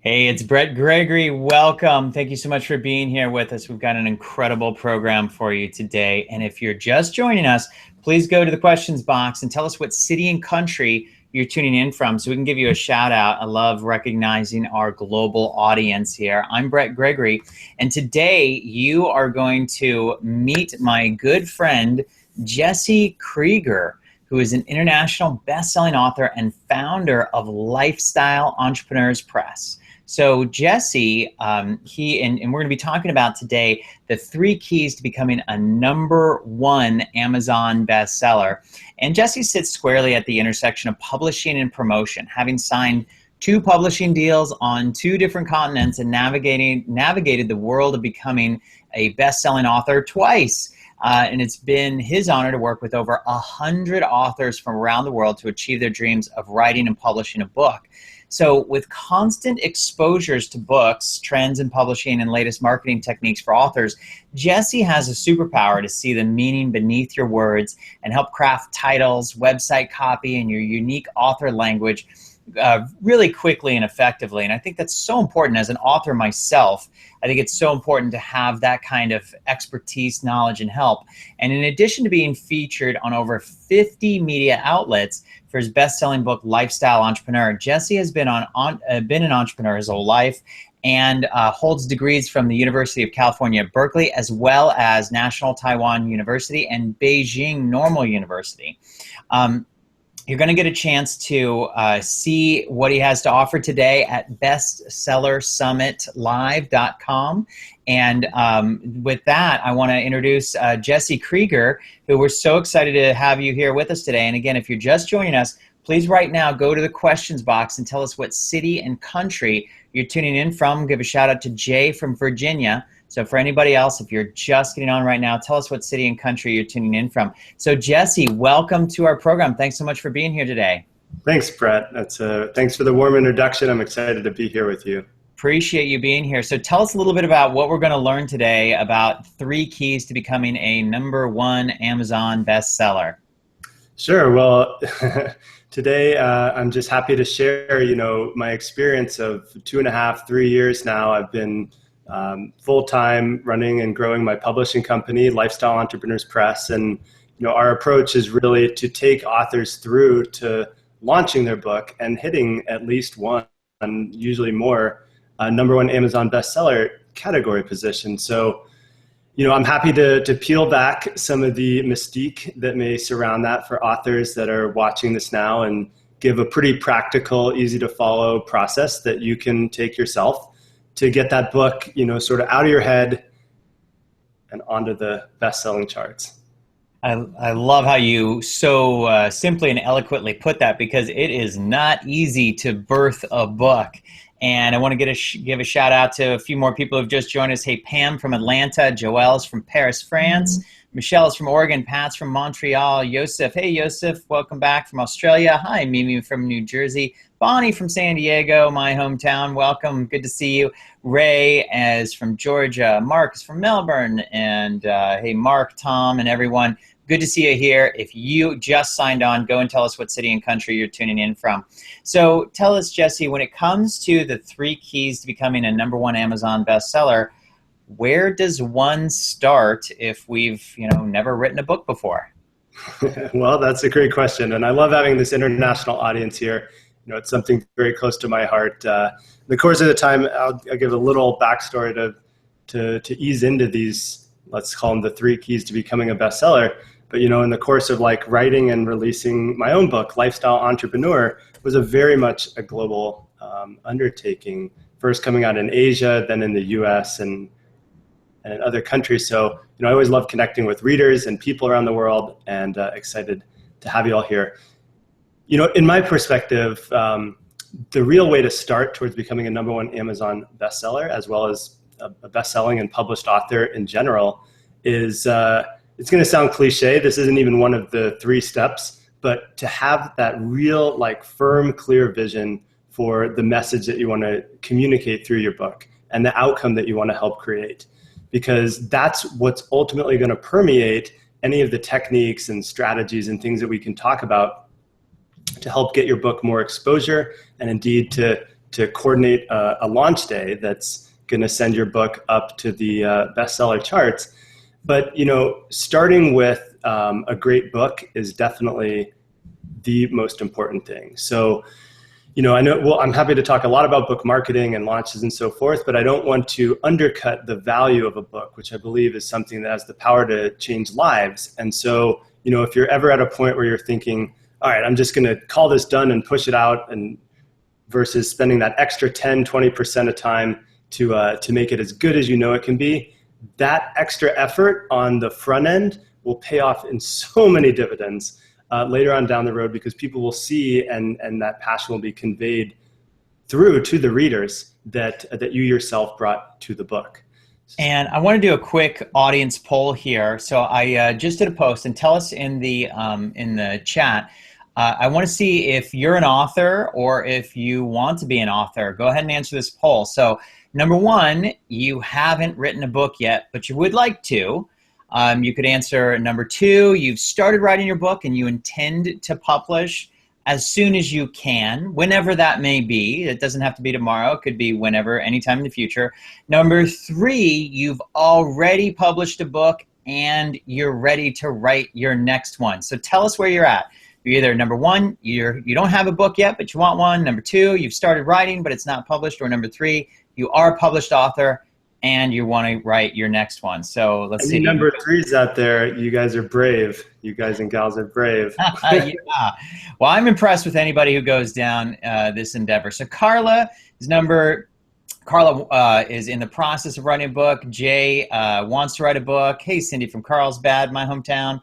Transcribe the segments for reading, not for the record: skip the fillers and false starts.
Hey, it's Brett Gregory. Welcome. Thank you so much for being here with us. We've got an incredible program for you today. And if you're just joining us, please go to the questions box and tell us what city and country you're tuning in from so we can give you a shout out. I love recognizing our global audience here. I'm Brett Gregory, and today you are going to meet my good friend, Jesse Krieger, who is an international best-selling author and founder of Lifestyle Entrepreneurs Press. So Jesse, and we're going to be talking about today the 3 keys to becoming a #1 Amazon bestseller. And Jesse sits squarely at the intersection of publishing and promotion, having signed 2 publishing deals on 2 different continents and navigated the world of becoming a best-selling author twice. And it's been his honor to work with over 100 authors from around the world to achieve their dreams of writing and publishing a book. So with constant exposures to books, trends in publishing, and latest marketing techniques for authors, Jesse has a superpower to see the meaning beneath your words and help craft titles, website copy, and your unique author language really quickly and effectively. And I think that's so important. As an author myself, I think it's so important to have that kind of expertise, knowledge, and help. And in addition to being featured on over 50 media outlets for his best-selling book, Lifestyle Entrepreneur, Jesse has been an entrepreneur his whole life and holds degrees from the University of California, Berkeley, as well as National Taiwan University and Beijing Normal University. You're going to get a chance to see what he has to offer today at bestsellersummitlive.com. And with that, I want to introduce Jesse Krieger, who we're so excited to have you here with us today. And again, if you're just joining us, please right now go to the questions box and tell us what city and country you're tuning in from. Give a shout out to Jay from Virginia. So for anybody else, if you're just getting on right now, tell us what city and country you're tuning in from. So Jesse, welcome to our program. Thanks so much for being here today. Thanks, Brett. Thanks for the warm introduction. I'm excited to be here with you. Appreciate you being here. So tell us a little bit about what we're going to learn today about 3 keys to becoming a #1 Amazon bestseller. Sure. Well, today I'm just happy to share, my experience of 2.5, 3 years now. I've been full-time running and growing my publishing company, Lifestyle Entrepreneurs Press. And, our approach is really to take authors through to launching their book and hitting at least one, and usually more, #1 Amazon bestseller category position. So, I'm happy to peel back some of the mystique that may surround that for authors that are watching this now and give a pretty practical, easy to follow process that you can take yourself to get that book, sort of out of your head and onto the best-selling charts. I love how you so simply and eloquently put that, because it is not easy to birth a book. And I want to give a shout out to a few more people who've just joined us. Hey, Pam from Atlanta, Joelle's from Paris, France, Michelle's from Oregon, Pat's from Montreal, Yosef. Hey, Yosef, welcome back from Australia. Hi, Mimi from New Jersey, Bonnie from San Diego, my hometown. Welcome, good to see you. Ray is from Georgia, Mark is from Melbourne, and hey, Mark, Tom, and everyone. Good to see you here. If you just signed on, go and tell us what city and country you're tuning in from. So tell us, Jesse, when it comes to the 3 keys to becoming a #1 Amazon bestseller, where does one start if we've, never written a book before? Well, that's a great question. And I love having this international audience here. It's something very close to my heart. In the course of the time, I'll give a little backstory to ease into these, let's call them the 3 keys to becoming a bestseller. But, in the course of writing and releasing my own book, Lifestyle Entrepreneur, was very much a global undertaking, first coming out in Asia, then in the US and in other countries. So, I always love connecting with readers and people around the world, and excited to have you all here. In my perspective, the real way to start towards becoming a #1 Amazon bestseller, as well as a best-selling and published author in general, is it's going to sound cliche. This isn't even one of the 3 steps, but to have that real, firm, clear vision for the message that you want to communicate through your book and the outcome that you want to help create. Because that's what's ultimately going to permeate any of the techniques and strategies and things that we can talk about to help get your book more exposure, and indeed to to coordinate a launch day that's going to send your book up to the bestseller charts. But, starting with a great book is definitely the most important thing. So, I know, well, I'm happy to talk a lot about book marketing and launches and so forth, but I don't want to undercut the value of a book, which I believe is something that has the power to change lives. And so, if you're ever at a point where you're thinking, all right, I'm just going to call this done and push it out, and versus spending that extra 10, 20% of time to make it as good as it can be, that extra effort on the front end will pay off in so many dividends later on down the road, because people will see and that passion will be conveyed through to the readers that you yourself brought to the book. And I want to do a quick audience poll here. So I just did a post, and tell us in the chat. I want to see if you're an author or if you want to be an author. Go ahead and answer this poll. So number one, you haven't written a book yet, but you would like to. You could answer number two, you've started writing your book and you intend to publish as soon as you can, whenever that may be. It doesn't have to be tomorrow. It could be whenever, anytime in the future. Number three, you've already published a book and you're ready to write your next one. So tell us where you're at. You're either number one, you don't have a book yet, but you want one. Number two, you've started writing, but it's not published. Or number three, you are a published author and you want to write your next one. So let's see. Number threes out there, you guys are brave. You guys and gals are brave. Yeah. Well, I'm impressed with anybody who goes down this endeavor. So Carla is in the process of writing a book. Jay wants to write a book. Hey, Cindy from Carlsbad, my hometown.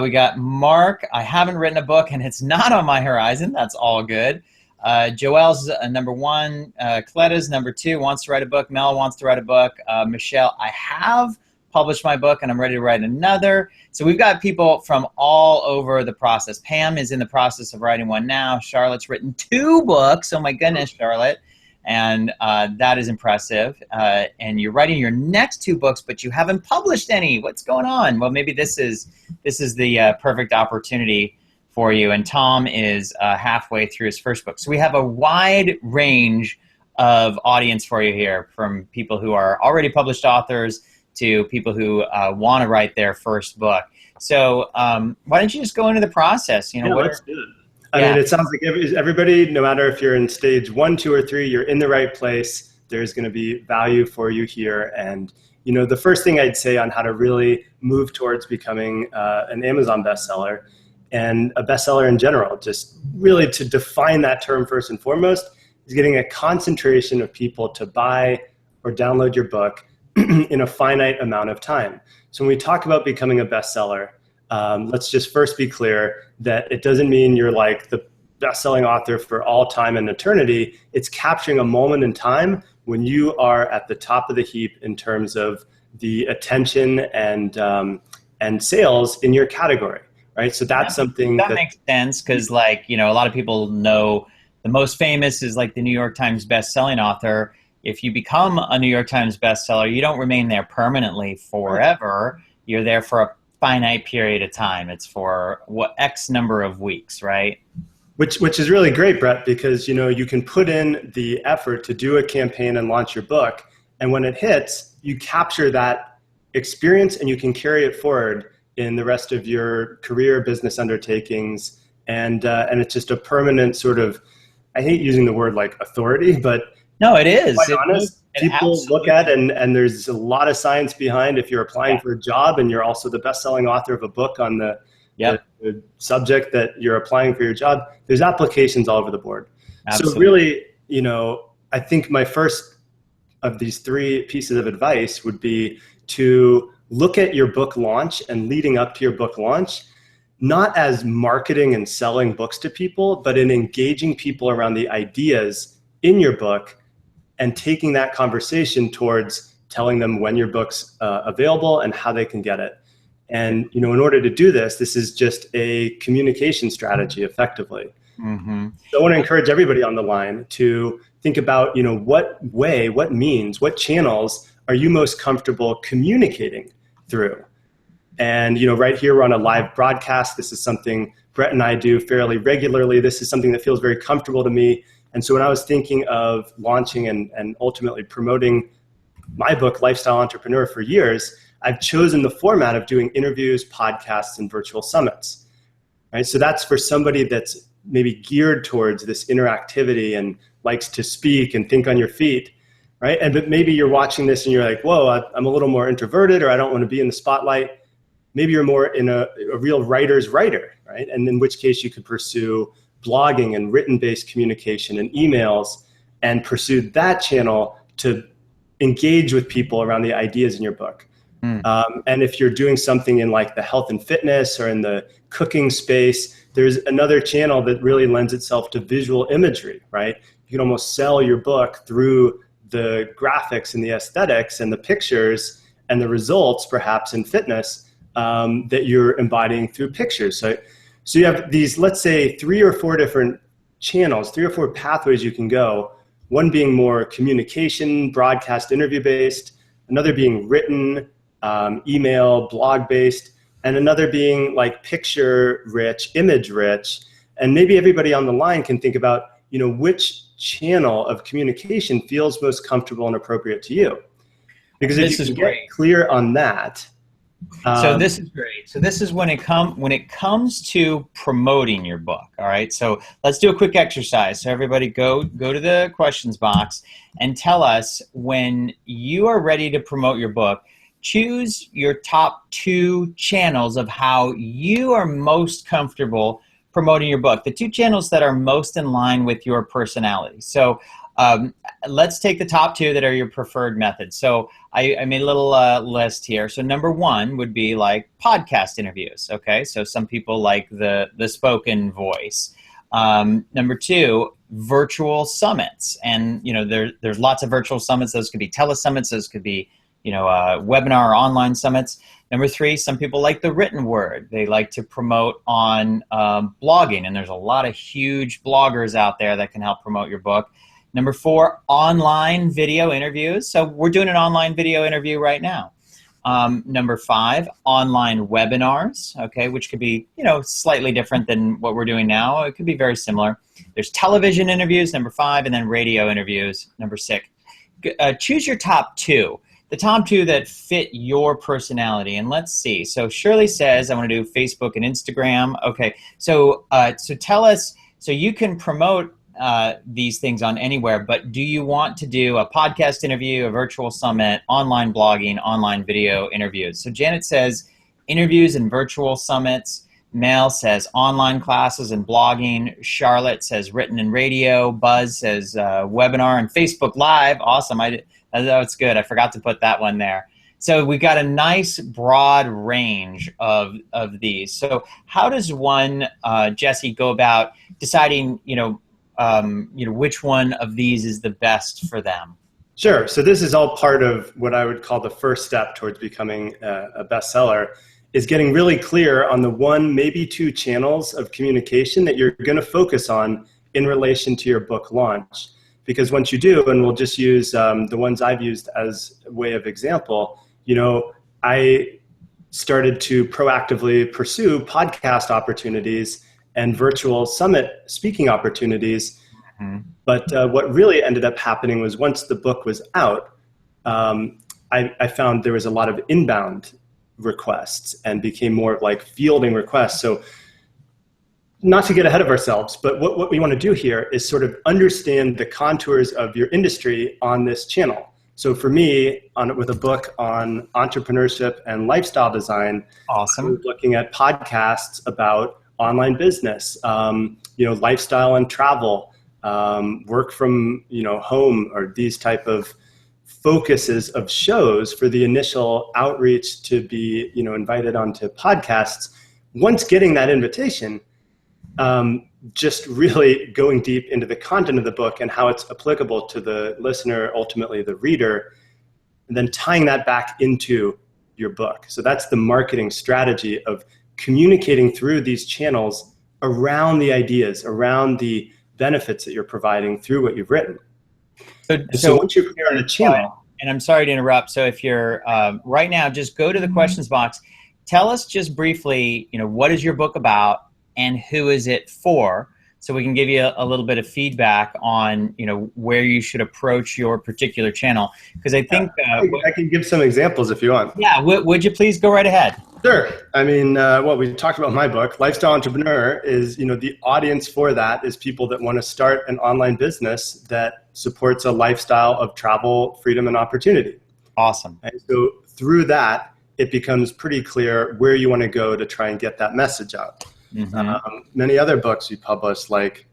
We got Mark. I haven't written a book and it's not on my horizon. That's all good. Joelle's number one. Coletta's number two, wants to write a book. Mel wants to write a book. Michelle, I have published my book and I'm ready to write another. So we've got people from all over the process. Pam is in the process of writing one now. Charlotte's written 2 books. Oh my goodness, Charlotte. And that is impressive. And you're writing your next 2 books, but you haven't published any. What's going on? Well, maybe this is the perfect opportunity for you. And Tom is halfway through his first book. So we have a wide range of audience for you here, from people who are already published authors to people who want to write their first book. So why don't you just go into the process? Let's do it. I mean, it sounds like everybody, no matter if you're in stage 1, 2, or 3, you're in the right place. There's going to be value for you here. And, the first thing I'd say on how to really move towards becoming an Amazon bestseller and a bestseller in general, just really to define that term first and foremost, is getting a concentration of people to buy or download your book in a finite amount of time. So when we talk about becoming a bestseller, let's just first be clear that it doesn't mean you're like the best-selling author for all time and eternity. It's capturing a moment in time when you are at the top of the heap in terms of the attention and sales in your category, right? So that's something that makes sense, because a lot of people know the most famous is like the New York Times best-selling author. If you become a New York Times bestseller, you don't remain there permanently forever. You're there for a finite period of time. It's for X number of weeks, right? Which is really great, Brett, because you can put in the effort to do a campaign and launch your book, and when it hits, you capture that experience and you can carry it forward in the rest of your career, business undertakings, and it's just a permanent sort of, I hate using the word like authority, but no, it is. Quite honest, people look at and there's a lot of science behind. If you're applying for a job and you're also the best-selling author of a book on the subject that you're applying for your job, there's applications all over the board. Absolutely. So really, I think my first of these 3 pieces of advice would be to look at your book launch and leading up to your book launch, not as marketing and selling books to people, but in engaging people around the ideas in your book and taking that conversation towards telling them when your book's available and how they can get it. And in order to do this, this is just a communication strategy effectively. Mm-hmm. So I want to encourage everybody on the line to think about, what means, what channels are you most comfortable communicating through? And, right here, we're on a live broadcast. This is something Brett and I do fairly regularly. This is something that feels very comfortable to me. And so when I was thinking of launching and ultimately promoting my book, Lifestyle Entrepreneur, for years, I've chosen the format of doing interviews, podcasts, and virtual summits. Right? So that's for somebody that's maybe geared towards this interactivity and likes to speak and think on your feet, right? But maybe you're watching this and you're like, whoa, I'm a little more introverted, or I don't want to be in the spotlight. Maybe you're more in a real writer's writer, right? And in which case you could pursue blogging and written-based communication and emails and pursue that channel to engage with people around the ideas in your book. And if you're doing something in like the health and fitness or in the cooking space, there's another channel that really lends itself to visual imagery, right? You can almost sell your book through the graphics and the aesthetics and the pictures and the results, perhaps in fitness, that you're embodying through pictures. So you have these, let's say, 3 or 4 different channels, 3 or 4 pathways you can go. One being more communication, broadcast, interview-based, another being written, email, blog-based, and another being like picture-rich, image-rich. And maybe everybody on the line can think about, which channel of communication feels most comfortable and appropriate to you. Because if you can get clear on that. So this is great. So this is when it comes to promoting your book. All right. So let's do a quick exercise. So everybody go to the questions box and tell us when you are ready to promote your book. Choose your top 2 channels of how you are most comfortable promoting your book. The 2 channels that are most in line with your personality. So let's take the top 2 that are your preferred methods. So I made a little list here. So number 1 would be like podcast interviews. Okay, so some people like the spoken voice. Number 2, virtual summits, and there's lots of virtual summits. Those could be telesummits. Those could be webinar or online summits. Number 3, some people like the written word. They like to promote on blogging, and there's a lot of huge bloggers out there that can help promote your book. Number 4, online video interviews. So we're doing an online video interview right now. Number 5, online webinars, okay, which could be, slightly different than what we're doing now. It could be very similar. There's television interviews, number 5, and then radio interviews, number 6. Choose your top 2. The top 2 that fit your personality, and let's see. So Shirley says, I want to do Facebook and Instagram. Okay, so tell us, so you can promote these things on anywhere, but do you want to do a podcast interview, a virtual summit, online blogging, online video interviews? So Janet says interviews and virtual summits. Mel says online classes and blogging. Charlotte says written and radio. Buzz says webinar and Facebook Live. Awesome. That's good. I forgot to put that one there. So we've got a nice broad range of these. So how does one, Jesse, go about deciding, which one of these is the best for them? Sure. So this is all part of what I would call the first step towards becoming a bestseller, is getting really clear on the 1, maybe 2 channels of communication that you're going to focus on in relation to your book launch. Because once you do, and we'll just use the ones I've used as a way of example, I started to proactively pursue podcast opportunities and virtual summit speaking opportunities. Mm-hmm. But what really ended up happening was once the book was out, I found there was a lot of inbound requests and became more of like fielding requests. So not to get ahead of ourselves, but what we want to do here is sort of understand the contours of your industry on this channel. So for me, with a book on entrepreneurship and lifestyle design, awesome. I was looking at podcasts about online business, lifestyle and travel, work from home, or these type of focuses of shows for the initial outreach to be invited onto podcasts. Once getting that invitation, just really going deep into the content of the book and how it's applicable to the listener, ultimately the reader, and then tying that back into your book. So that's the marketing strategy of communicating through these channels around the ideas, around the benefits that you're providing through what you've written. So once you're clear on a channel. And I'm sorry to interrupt. So if you're right now, just go to the questions box. Tell us just briefly, what is your book about and who is it for? so we can give you a little bit of feedback on, where you should approach your particular channel. Because I think I can give some examples if you want. Yeah, would you please go right ahead? Sure. I mean, we talked about my book, Lifestyle Entrepreneur, is, the audience for that is people that want to start an online business that supports a lifestyle of travel, freedom, and opportunity. Awesome. And so through that, it becomes pretty clear where you want to go to try and get that message out. Mm-hmm. Many other books we published, like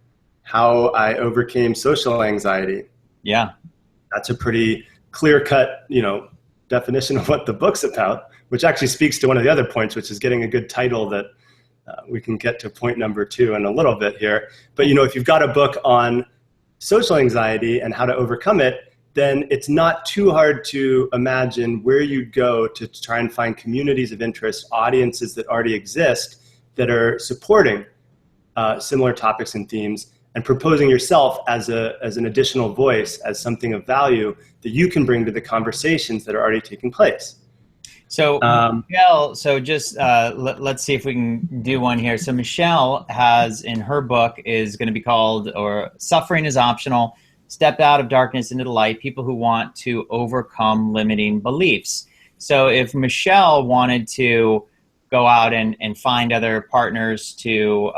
How I Overcame Social Anxiety. Yeah. That's a pretty clear-cut, definition of what the book's about, which actually speaks to one of the other points, which is getting a good title that we can get to point number 2 in a little bit here. But, if you've got a book on social anxiety and how to overcome it, then it's not too hard to imagine where you'd go to try and find communities of interest, audiences that already exist that are supporting similar topics and themes, and proposing yourself as an additional voice, as something of value that you can bring to the conversations that are already taking place. So Michelle, let's see if we can do one here. So Michelle has, in her book, is going to be called, or Suffering is Optional, Step Out of Darkness into the Light, People Who Want to Overcome Limiting Beliefs. So if Michelle wanted to go out and find other partners to,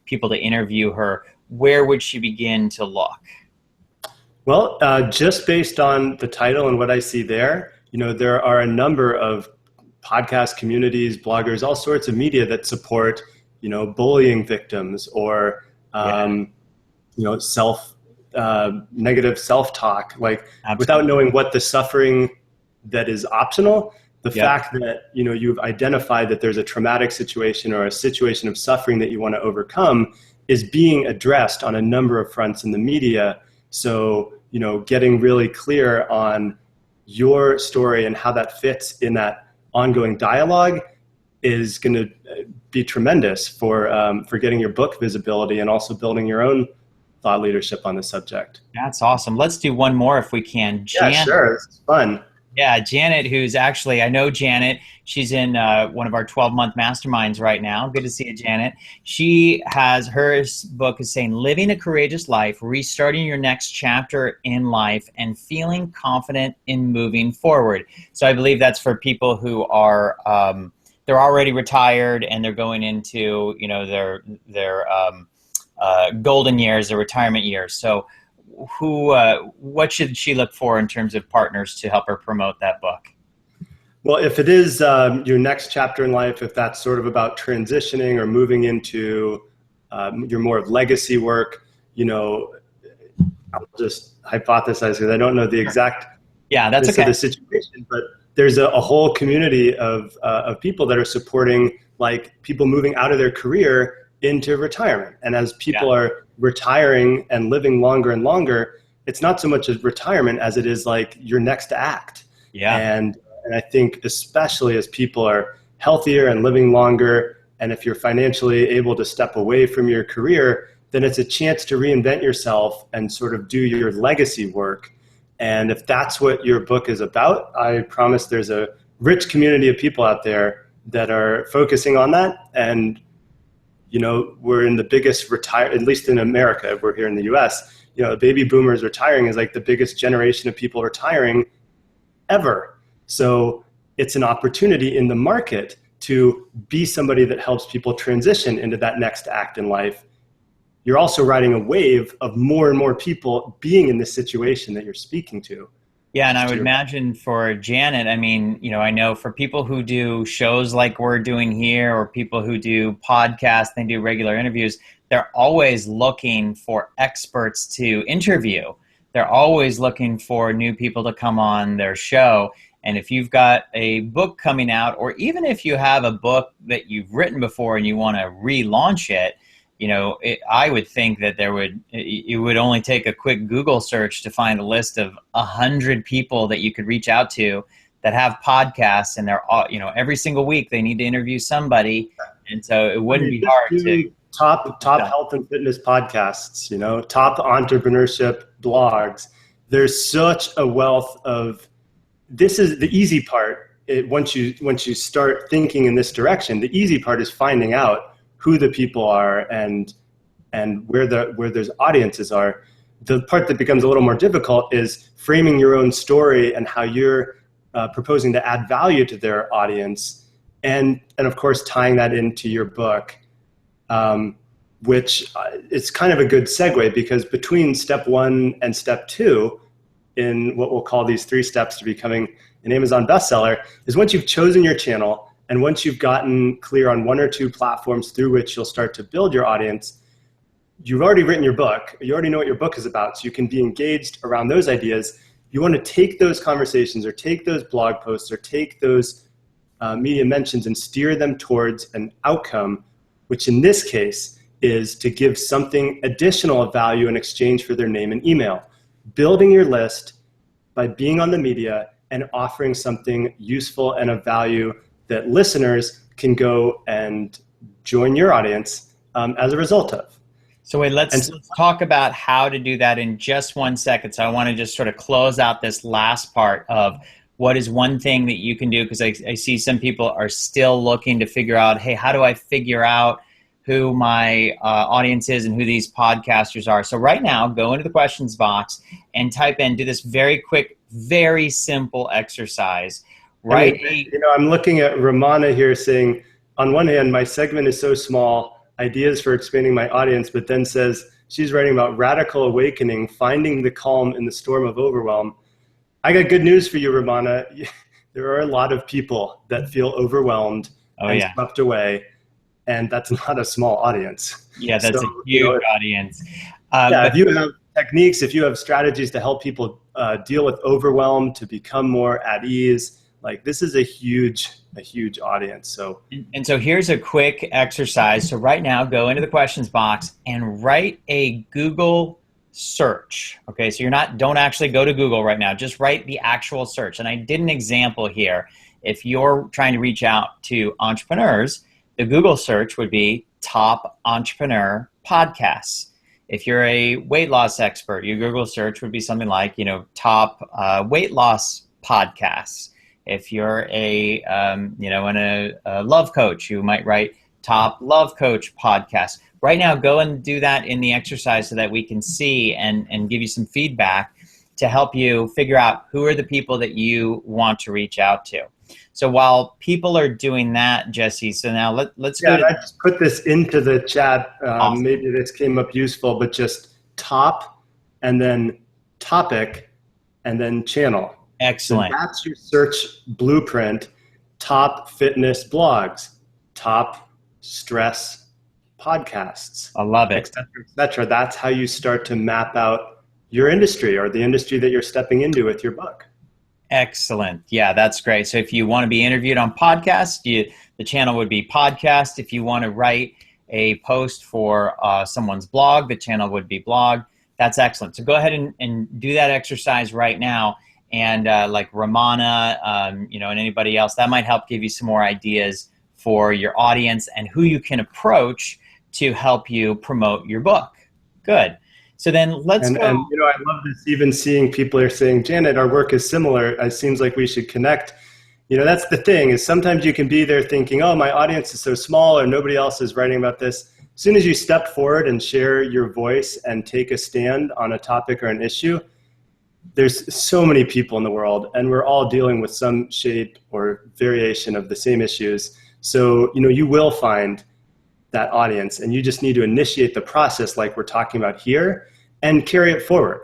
people to interview her, where would she begin to look? Well, just based on the title and what I see there, there are a number of podcast communities, bloggers, all sorts of media that support, bullying victims or, negative self-talk, like Absolutely. Without knowing what the suffering that is optional, the fact that, you've identified that there's a traumatic situation or a situation of suffering that you want to overcome is being addressed on a number of fronts in the media. So, getting really clear on your story and how that fits in that ongoing dialogue is going to be tremendous for getting your book visibility and also building your own thought leadership on the subject. That's awesome. Let's do one more if we can. Janet, yeah, sure. It's fun. Yeah, Janet, who's actually, I know Janet. She's in one of our 12-month masterminds right now. Good to see you, Janet. She has, her book is saying, Living a Courageous Life, Restarting Your Next Chapter in Life, and Feeling Confident in Moving Forward. So I believe that's for people who are, they're already retired and they're going into, their golden years, their retirement years. So what should she look for in terms of partners to help her promote that book? Well, if it is your next chapter in life, if that's sort of about transitioning or moving into your more of legacy work, I'll just hypothesize because I don't know the exact that's okay. of the situation, but there's a whole community of people that are supporting, like, people moving out of their career into retirement. And as people are retiring and living longer and longer, it's not so much as retirement as it is like your next act. Yeah. And I think especially as people are healthier and living longer, and if you're financially able to step away from your career, then it's a chance to reinvent yourself and sort of do your legacy work. And if that's what your book is about, I promise there's a rich community of people out there that are focusing on that. And we're in the biggest at least in America, we're here in the US, the baby boomers retiring is like the biggest generation of people retiring ever. So it's an opportunity in the market to be somebody that helps people transition into that next act in life. You're also riding a wave of more and more people being in this situation that you're speaking to. Yeah, and I would imagine for Janet, I mean, I know for people who do shows like we're doing here, or people who do podcasts, they do regular interviews, they're always looking for experts to interview. They're always looking for new people to come on their show. And if you've got a book coming out, or even if you have a book that you've written before and you want to relaunch it, I would think that it would only take a quick Google search to find a list of 100 people that you could reach out to that have podcasts, and they're all, every single week they need to interview somebody. And so it wouldn't be hard to top health and fitness podcasts, top entrepreneurship blogs. There's such a wealth of, this is the easy part. Once you start thinking in this direction, the easy part is finding out who the people are and and where those audiences are. The part that becomes a little more difficult is framing your own story and how you're proposing to add value to their audience, and of course tying that into your book, which is kind of a good segue, because between step 1 and step 2 in what we'll call these 3 steps to becoming an Amazon bestseller is once you've chosen your channel and once you've gotten clear on 1 or 2 platforms through which you'll start to build your audience, you've already written your book, you already know what your book is about, so you can be engaged around those ideas. You want to take those conversations or take those blog posts or take those media mentions and steer them towards an outcome, which in this case is to give something additional of value in exchange for their name and email. Building your list by being on the media and offering something useful and of value that listeners can go and join your audience as a result of. So wait, let's talk about how to do that in just 1 second. So I want to just sort of close out this last part of what is one thing that you can do, because I see some people are still looking to figure out, hey, how do I figure out who my audience is and who these podcasters are? So right now, go into the questions box and type in, do this very quick, very simple exercise. Right? I'm looking at Ramana here saying, on one hand, my segment is so small, ideas for expanding my audience, but then says she's writing about radical awakening, finding the calm in the storm of overwhelm. I got good news for you, Ramana. There are a lot of people that feel overwhelmed and swept away, and that's not a small audience. Yeah, that's a huge audience. If you have techniques, if you have strategies to help people deal with overwhelm, to become more at ease, like this is a huge audience. So here's a quick exercise. So right now, go into the questions box and write a Google search. Okay, so don't actually go to Google right now. Just write the actual search. And I did an example here. If you're trying to reach out to entrepreneurs, the Google search would be top entrepreneur podcasts. If you're a weight loss expert, your Google search would be something like, top weight loss podcasts. If you're a love coach, you might write top love coach podcast. Right now, go and do that in the exercise so that we can see and give you some feedback to help you figure out who are the people that you want to reach out to. So while people are doing that, Jesse, so now let's go. I just put this into the chat. Awesome. Maybe this came up useful, but just top and then topic and then channel. Excellent. So that's your search blueprint. Top fitness blogs, top stress podcasts. I love it. Et cetera, et cetera. That's how you start to map out your industry or the industry that you're stepping into with your book. Excellent. Yeah, that's great. So if you want to be interviewed on podcast, the channel would be podcast. If you want to write a post for someone's blog, the channel would be blog. That's excellent. So go ahead and do that exercise right now. And like Ramana, and anybody else, that might help give you some more ideas for your audience and who you can approach to help you promote your book. Good. So then let's go. And I love this, even seeing people are saying, Janet, our work is similar. It seems like we should connect. That's the thing, is sometimes you can be there thinking, oh, my audience is so small or nobody else is writing about this. As soon as you step forward and share your voice and take a stand on a topic or an issue, there's so many people in the world, and we're all dealing with some shape or variation of the same issues. So, you will find that audience, and you just need to initiate the process like we're talking about here and carry it forward.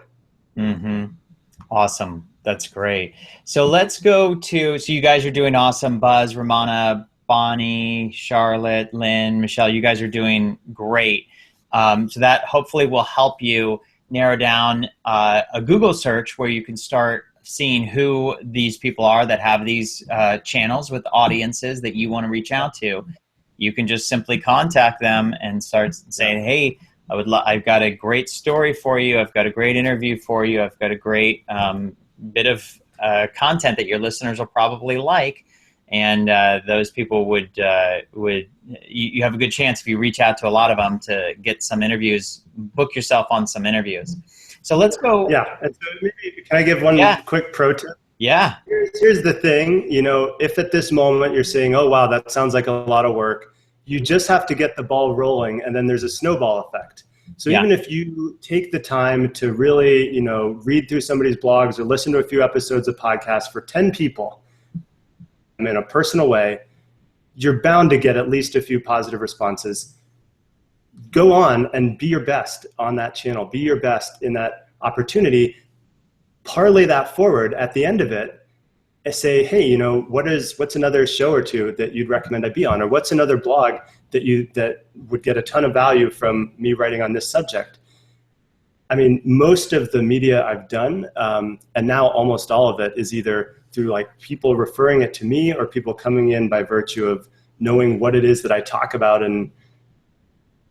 Mm-hmm. Awesome. That's great. So let's go to, so you guys are doing awesome. Buzz, Ramana, Bonnie, Charlotte, Lynn, Michelle, you guys are doing great. So that hopefully will help you narrow down a Google search where you can start seeing who these people are that have these channels with audiences that you want to reach out to. You can just simply contact them and start saying, hey, I've got a great story for you. I've got a great interview for you. I've got a great bit of content that your listeners will probably like. And those people would you have a good chance if you reach out to a lot of them to get some interviews, book yourself on some interviews. So let's go. Yeah. And so maybe, can I give one quick pro tip? Yeah. Here's the thing, if at this moment you're saying, oh, wow, that sounds like a lot of work, you just have to get the ball rolling, and then there's a snowball effect. So even if you take the time to really, read through somebody's blogs or listen to a few episodes of podcasts for 10 people in a personal way, you're bound to get at least a few positive responses. Go on and be your best on that channel. Be your best in that opportunity. Parlay that forward at the end of it and say, hey, what's another show or two that you'd recommend I be on? Or what's another blog that would get a ton of value from me writing on this subject? I mean, most of the media I've done, and now almost all of it, is either through like people referring it to me or people coming in by virtue of knowing what it is that I talk about and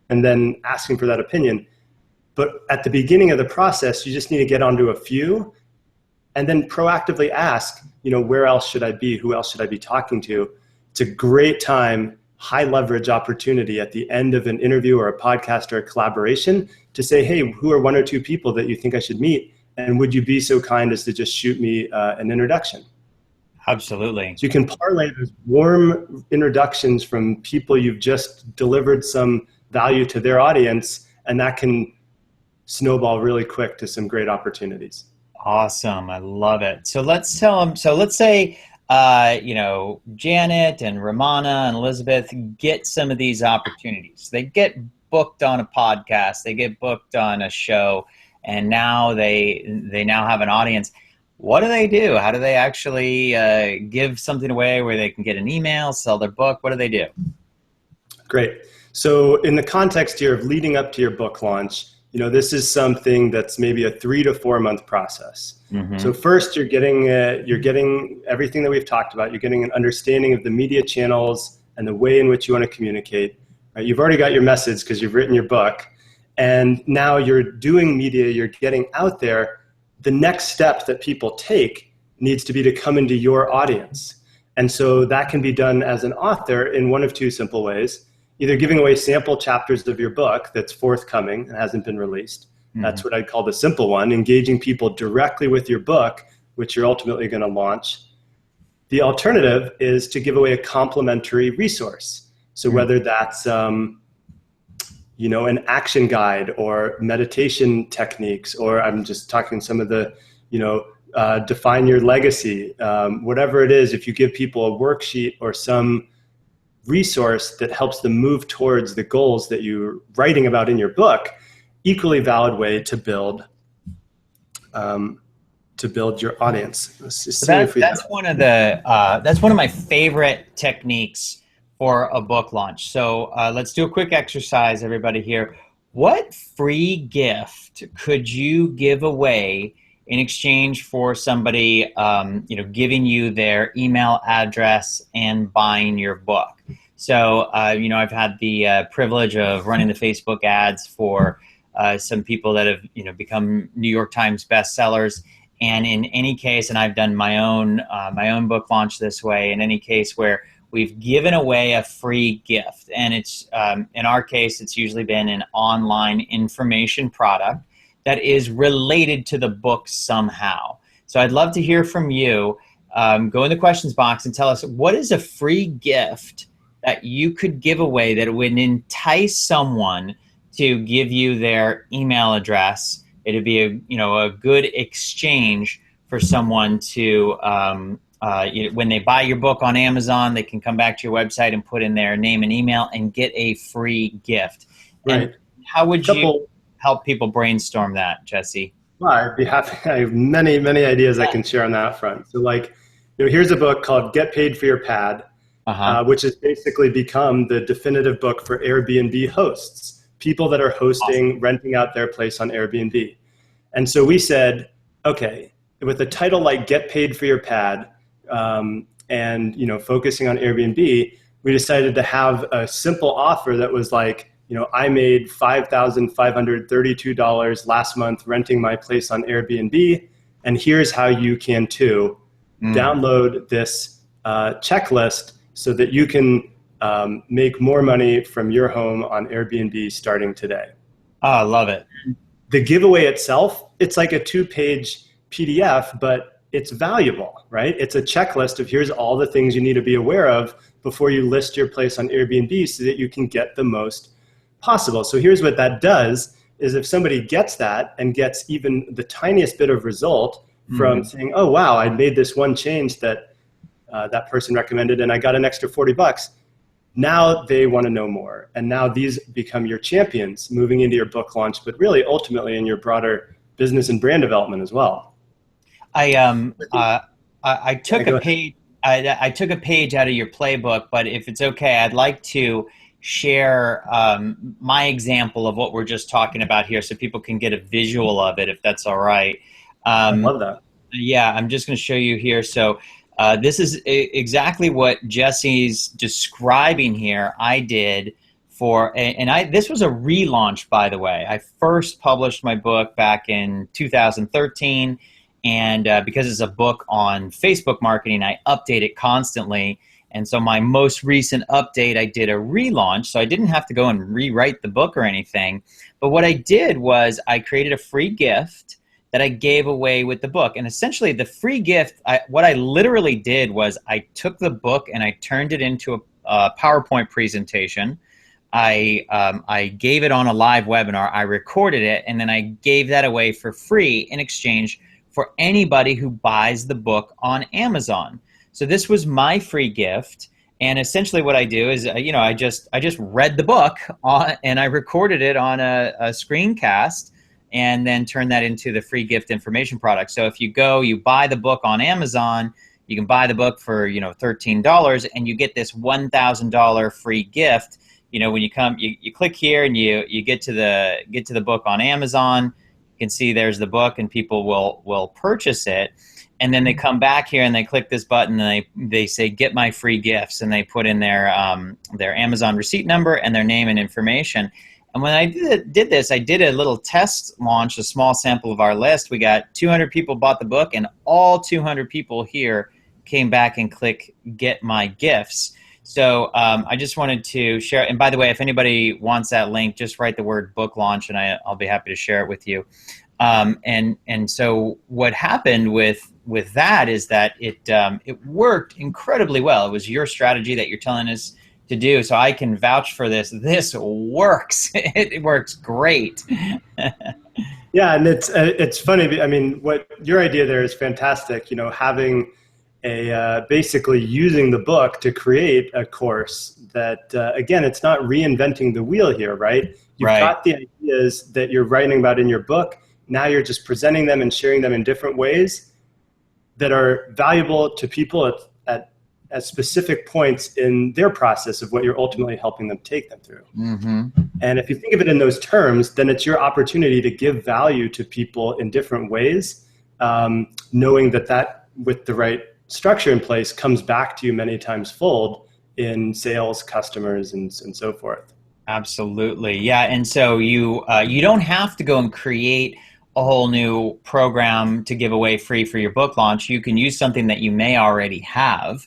then asking for that opinion. But at the beginning of the process, you just need to get onto a few and then proactively ask, where else should I be? Who else should I be talking to? It's a great time, high leverage opportunity at the end of an interview or a podcast or a collaboration to say, hey, who are one or two people that you think I should meet? And would you be so kind as to just shoot me an introduction? Absolutely. So you can parlay those warm introductions from people you've just delivered some value to their audience, and that can snowball really quick to some great opportunities. Awesome. I love it. So let's tell them, so let's say, Janet and Ramana and Elizabeth get some of these opportunities. They get booked on a podcast, they get booked on a show, and now they now have an audience. What do they do? How do they actually give something away where they can get an email, sell their book? What do they do? Great. So in the context here of leading up to your book launch, this is something that's maybe a 3 to 4 month process. Mm-hmm. So first, you're getting everything that we've talked about. You're getting an understanding of the media channels and the way in which you want to communicate. Right? You've already got your message because you've written your book, and now you're doing media. You're getting out there. The next step that people take needs to be to come into your audience, and so that can be done as an author in one of two simple ways. Either giving away sample chapters of your book that's forthcoming and hasn't been released. Mm-hmm. That's what I'd call the simple one, engaging people directly with your book, which you're ultimately going to launch. The alternative is to give away a complimentary resource. So whether that's, an action guide or meditation techniques, or I'm just talking some of the, define your legacy, whatever it is, if you give people a worksheet or some resource that helps them move towards the goals that you're writing about in your book, equally valid way to build your audience. That's one of my favorite techniques for a book launch. So let's do a quick exercise, everybody here. What free gift could you give away in exchange for somebody, giving you their email address and buying your book? So, I've had the privilege of running the Facebook ads for some people that have, become New York Times bestsellers. And in any case, and I've done my own book launch this way, in any case where we've given away a free gift, and it's in our case, it's usually been an online information product that is related to the book somehow. So I'd love to hear from you. Go in the questions box and tell us, what is a free gift that you could give away that would entice someone to give you their email address? It'd be a good exchange for someone to, when they buy your book on Amazon, they can come back to your website and put in their name and email and get a free gift. Right. And how would you help people brainstorm that, Jesse? Well, I'd be happy. I have many, many ideas I can share on that front. So here's a book called Get Paid for Your Pad, which has basically become the definitive book for Airbnb hosts, people that are hosting, renting out their place on Airbnb. And so we said, okay, with a title like Get Paid for Your Pad, and focusing on Airbnb, we decided to have a simple offer that was like, I made $5,532 last month renting my place on Airbnb, and here's how you can too. Download this checklist so that you can make more money from your home on Airbnb starting today. Oh, I love it. The giveaway itself, it's like a 2-page PDF, but it's valuable, right? It's a checklist of here's all the things you need to be aware of before you list your place on Airbnb so that you can get the most possible. So here's what that does. is if somebody gets that and gets even the tiniest bit of result from saying, oh, wow, I made this one change that that person recommended and I got an extra $40. Now they want to know more. And now these become your champions moving into your book launch, but really ultimately in your broader business and brand development as well. I took a page. I took a page out of your playbook, but if it's okay, I'd like to share my example of what we're just talking about here, so people can get a visual of it, if that's all right. I love that. Yeah, I'm just going to show you here. So this is exactly what Jesse's describing here. I did for, and this was a relaunch, by the way. I first published my book back in 2013. And because it's a book on Facebook marketing, I update it constantly. And so my most recent update, I did a relaunch. So I didn't have to go and rewrite the book or anything. But what I did was I created a free gift that I gave away with the book. And essentially the free gift, what I literally did was I took the book and I turned it into a PowerPoint presentation. I gave it on a live webinar. I recorded it, and then I gave that away for free in exchange for anybody who buys the book on Amazon. So this was my free gift, and essentially what I do is, I just read the book and I recorded it on a screencast, and then turn that into the free gift information product. So if you buy the book on Amazon, you can buy the book for $13, and you get this $1,000 free gift. When you come, you click here and you get to the book on Amazon. You can see there's the book, and people will purchase it, and then they come back here and they click this button and they say get my free gifts, and they put in their Amazon receipt number and their name and information. And when I did this, I did a little test launch, a small sample of our list. We got 200 people bought the book, and all 200 people here came back and click get my gifts. So I just wanted to share, and by the way, if anybody wants that link, just write the word book launch and I'll be happy to share it with you. And so what happened with that is that it worked incredibly well. It was your strategy that you're telling us to do. So I can vouch for this. This works. It works great. Yeah, and it's funny. I mean, what your idea there is fantastic. Having basically using the book to create a course that, again, it's not reinventing the wheel here, right? You've got the ideas that you're writing about in your book. Now you're just presenting them and sharing them in different ways that are valuable to people at specific points in their process of what you're ultimately helping them take them through. And if you think of it in those terms, then it's your opportunity to give value to people in different ways, knowing that with the right structure in place comes back to you many times fold in sales, customers, and so forth. Absolutely. Yeah. And so you don't have to go and create a whole new program to give away free for your book launch. You can use something that you may already have,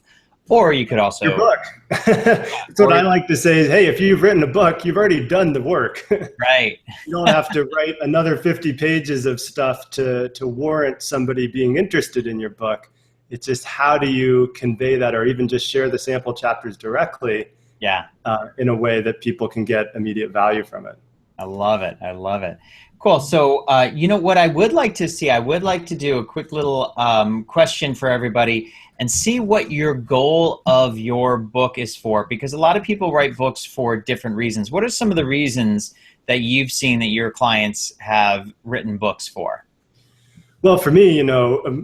or you could also... Your book. That's what I like to say is, hey, if you've written a book, you've already done the work. Right. You don't have to write another 50 pages of stuff to warrant somebody being interested in your book. It's just how do you convey that, or even just share the sample chapters directly in a way that people can get immediate value from it. I love it. I love it. Cool. So, what I would like to see, I would like to do a quick little question for everybody and see what your goal of your book is for, because a lot of people write books for different reasons. What are some of the reasons that you've seen that your clients have written books for? Well, for me,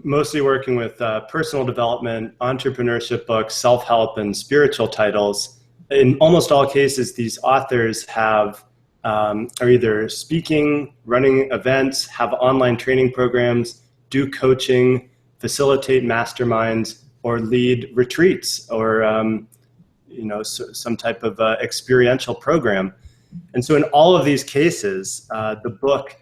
mostly working with personal development, entrepreneurship books, self-help, and spiritual titles. In almost all cases, these authors are either speaking, running events, have online training programs, do coaching, facilitate masterminds, or lead retreats, or some type of experiential program. And so in all of these cases, the book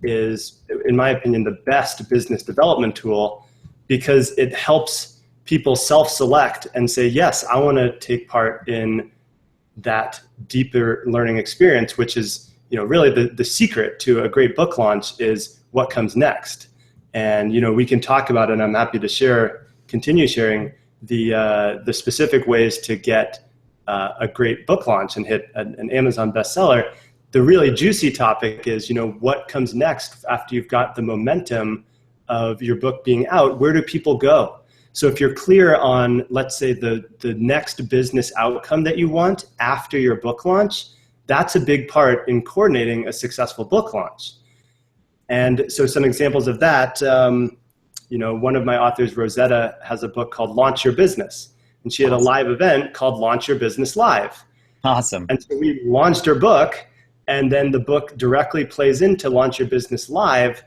is, in my opinion, the best business development tool, because it helps people self-select and say, yes, I want to take part in that deeper learning experience, which is, really the secret to a great book launch is what comes next. And, we can talk about it, and I'm happy to continue sharing the specific ways to get a great book launch and hit an Amazon bestseller. the really juicy topic is, what comes next after you've got the momentum of your book being out? Where do people go? So if you're clear on, let's say, the next business outcome that you want after your book launch, that's a big part in coordinating a successful book launch. And so some examples of that, one of my authors, Rosetta, has a book called Launch Your Business. And she had a live event called Launch Your Business Live. Awesome. And so we launched her book, and then the book directly plays into Launch Your Business Live.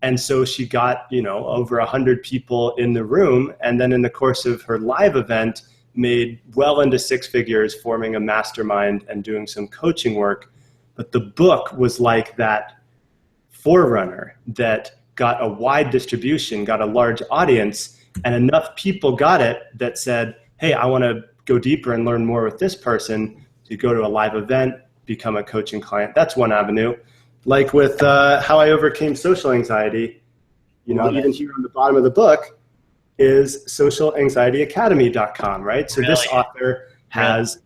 And so she got, over 100 people in the room. And then in the course of her live event, made well into six figures, forming a mastermind and doing some coaching work. But the book was like that forerunner that got a wide distribution, got a large audience, and enough people got it that said, hey, I want to go deeper and learn more with this person. You go to a live event, become a coaching client. That's one avenue. Like with How I Overcame Social Anxiety, even here on the bottom of the book is socialanxietyacademy.com, right? So this author has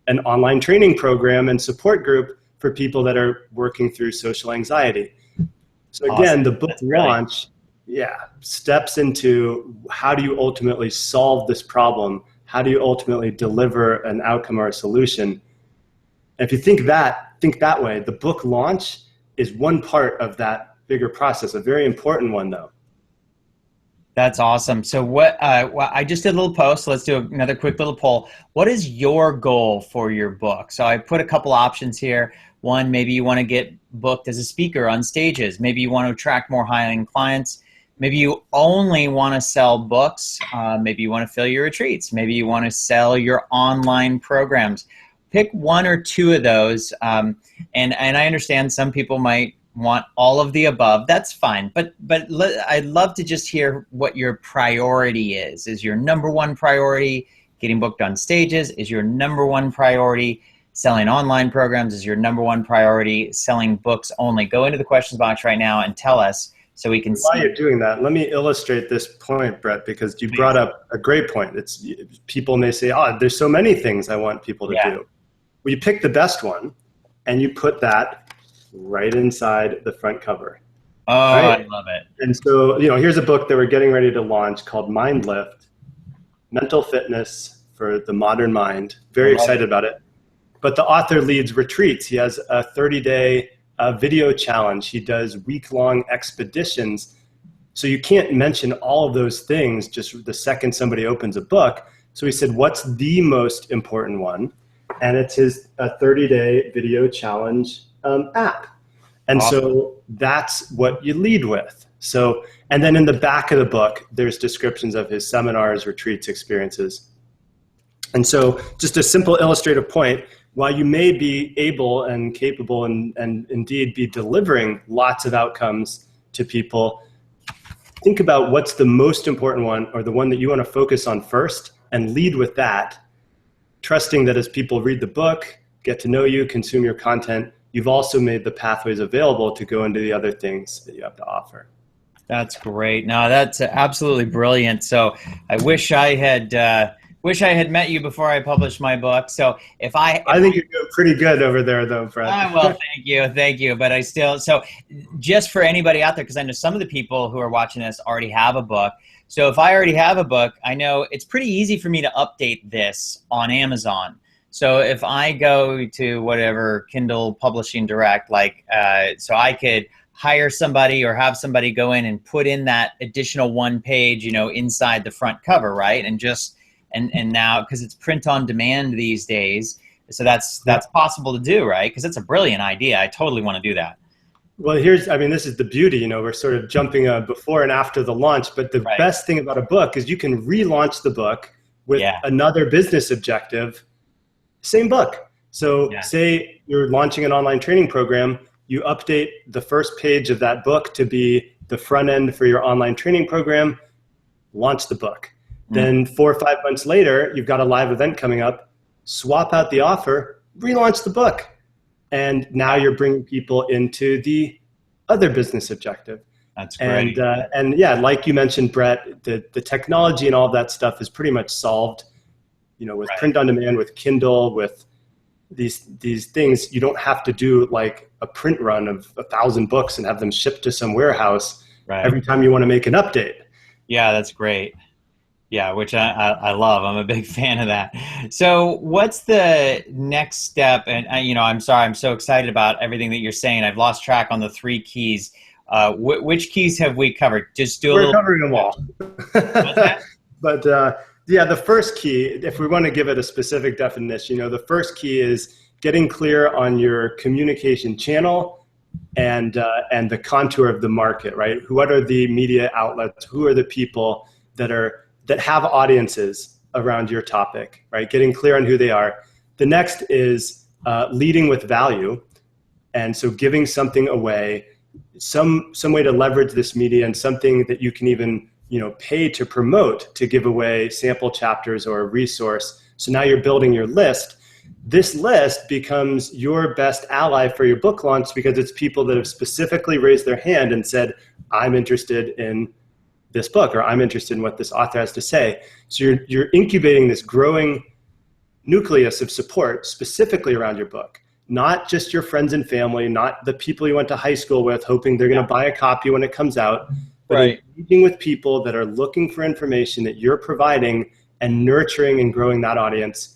an online training program and support group for people that are working through social anxiety. So again, the book launch, steps into how do you ultimately solve this problem? How do you ultimately deliver an outcome or a solution? And if you think that way, the book launch is one part of that bigger process, a very important one though. That's awesome. So I just did a little post. Let's do another quick little poll. What is your goal for your book? So I put a couple options here. One, maybe you want to get booked as a speaker on stages. Maybe you want to attract more high-end clients. Maybe you only want to sell books. Maybe you want to fill your retreats. Maybe you want to sell your online programs. Pick one or two of those. And I understand some people might want all of the above. That's fine. But I'd love to just hear what your priority is. Is your number one priority getting booked on stages? Is your number one priority selling online programs? Is your number one priority selling books only? Go into the questions box right now and tell us so we can see. While you're doing that, let me illustrate this point, Brett, because you brought up a great point. People may say, there's so many things I want people to do. Well, you pick the best one and you put that right inside the front cover. Oh, right? I love it. And so, here's a book that we're getting ready to launch called Mind Lift, Mental Fitness for the Modern Mind. Very excited about it. But the author leads retreats. He has a 30-day video challenge. He does week-long expeditions. So you can't mention all of those things just the second somebody opens a book. So he said, what's the most important one? And it's his 30-day video challenge app. And so that's what you lead with. So, and then in the back of the book, there's descriptions of his seminars, retreats, experiences. And so just a simple illustrative point, while you may be able and capable and indeed be delivering lots of outcomes to people, think about what's the most important one or the one that you want to focus on first and lead with that, trusting that as people read the book, get to know you, consume your content, you've also made the pathways available to go into the other things that you have to offer. That's great. No, that's absolutely brilliant. So I wish I had met you before I published my book. So I think you're doing pretty good over there though, Brett. Well, thank you. But so just for anybody out there, because I know some of the people who are watching this already have a book. So if I already have a book, I know it's pretty easy for me to update this on Amazon. So if I go to whatever Kindle Publishing Direct, so I could hire somebody or have somebody go in and put in that additional one page, inside the front cover, right? And now, because it's print on demand these days, so that's possible to do, right? Because it's a brilliant idea. I totally want to do that. Well, this is the beauty, we're sort of jumping before and after the launch, but the best thing about a book is you can relaunch the book with another business objective, same book. So say you're launching an online training program, you update the first page of that book to be the front end for your online training program, launch the book. Then 4 or 5 months later, you've got a live event coming up, swap out the offer, relaunch the book. And now you're bringing people into the other business objective. That's great. And like you mentioned, Brett, the technology and all of that stuff is pretty much solved, with print on demand, with Kindle, with these things, you don't have to do like a print run of 1,000 books and have them shipped to some warehouse every time you want to make an update. Yeah, that's great. Yeah, which I love. I'm a big fan of that. So what's the next step? And I'm sorry, I'm so excited about everything that you're saying. I've lost track on the 3 keys. Which keys have we covered? Just do We're covering them all. But yeah, the first key, if we want to give it a specific definition, the first key is getting clear on your communication channel and the contour of the market, right? What are the media outlets? Who are the people that have audiences around your topic, right? Getting clear on who they are. The next is leading with value. And so giving something away, some way to leverage this media, and something that you can even pay to promote, to give away sample chapters or a resource. So now you're building your list. This list becomes your best ally for your book launch because it's people that have specifically raised their hand and said, I'm interested in this book, or I'm interested in what this author has to say. So you're incubating this growing nucleus of support specifically around your book, not just your friends and family, not the people you went to high school with hoping they're going to buy a copy when it comes out, but engaging with people that are looking for information that you're providing and nurturing and growing that audience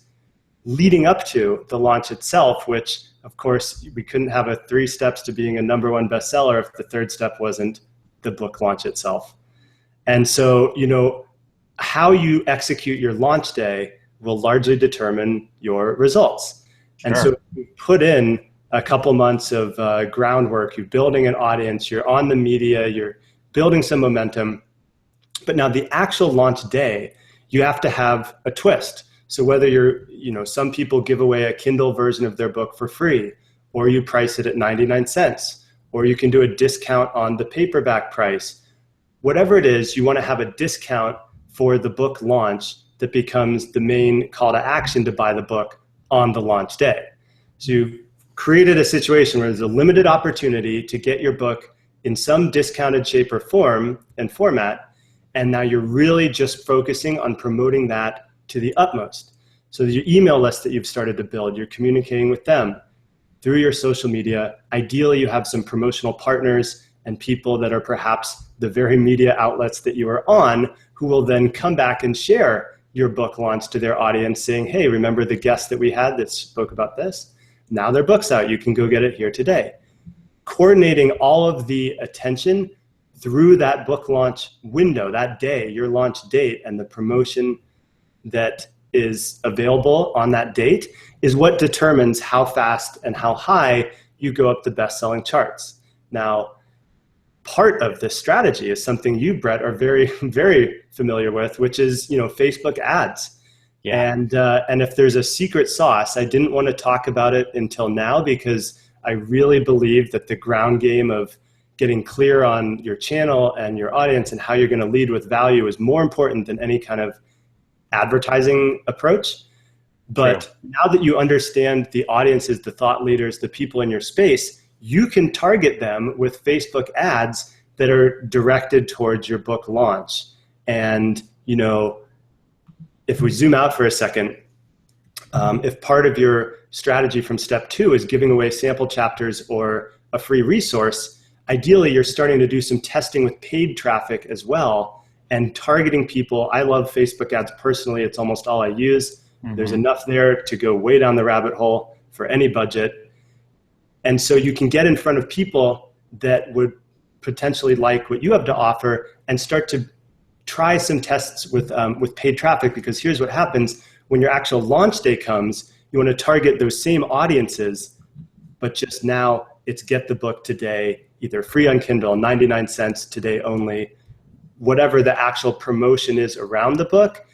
leading up to the launch itself, which of course we couldn't have a 3 steps to being a #1 bestseller if the 3rd step wasn't the book launch itself. And so, how you execute your launch day will largely determine your results. Sure. And so you put in a couple months of groundwork, you're building an audience, you're on the media, you're building some momentum. But now the actual launch day, you have to have a twist. So whether some people give away a Kindle version of their book for free, or you price it at 99 cents, or you can do a discount on the paperback price. Whatever it is, you want to have a discount for the book launch that becomes the main call to action to buy the book on the launch day. So you've created a situation where there's a limited opportunity to get your book in some discounted shape or form and format, and now you're really just focusing on promoting that to the utmost. So your email list that you've started to build, you're communicating with them through your social media. Ideally, you have some promotional partners and people that are perhaps the very media outlets that you are on, who will then come back and share your book launch to their audience saying, hey, remember the guest that we had that spoke about this? Now their book's out, you can go get it here today. Coordinating all of the attention through that book launch window, that day, your launch date, and the promotion that is available on that date is what determines how fast and how high you go up the best-selling charts. Now, part of this strategy is something you, Brett, are very, very familiar with, which is, Facebook ads. Yeah. And if there's a secret sauce, I didn't want to talk about it until now because I really believe that the ground game of getting clear on your channel and your audience and how you're going to lead with value is more important than any kind of advertising approach. But now that you understand the audiences, the thought leaders, the people in your space, you can target them with Facebook ads that are directed towards your book launch. And, if we zoom out for a second, if part of your strategy from step 2 is giving away sample chapters or a free resource, ideally you're starting to do some testing with paid traffic as well and targeting people. I love Facebook ads personally. It's almost all I use. Mm-hmm. There's enough there to go way down the rabbit hole for any budget. And so you can get in front of people that would potentially like what you have to offer and start to try some tests with paid traffic, because here's what happens when your actual launch day comes. You want to target those same audiences, but just now it's get the book today, either free on Kindle, 99 cents today only, whatever the actual promotion is around the book.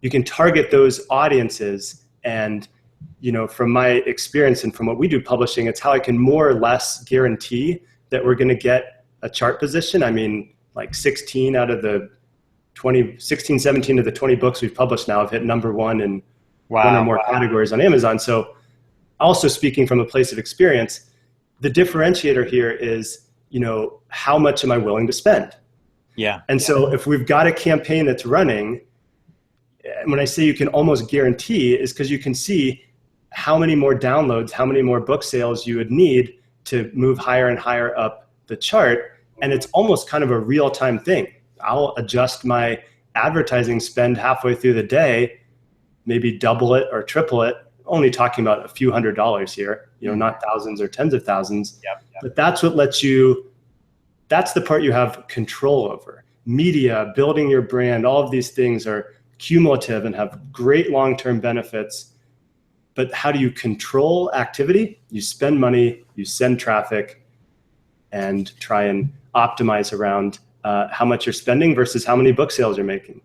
You can target those audiences, and from my experience and from what we do publishing, it's how I can more or less guarantee that we're going to get a chart position. I mean, like 16 out of the 17 of the 20 books we've published now have hit #1 in one or more categories on Amazon. So also speaking from a place of experience, the differentiator here is, how much am I willing to spend? Yeah. And so if we've got a campaign that's running, when I say you can almost guarantee, is because you can see how many more downloads, how many more book sales you would need to move higher and higher up the chart. And it's almost kind of a real-time thing. I'll adjust my advertising spend halfway through the day, maybe double it or triple it, only talking about a few $100s here, not thousands or tens of thousands. Yep. But that's what lets you, that's the part you have control over. Media, building your brand, all of these things are cumulative and have great long-term benefits. But how do you control activity? You spend money, you send traffic, and try and optimize around how much you're spending versus how many book sales you're making.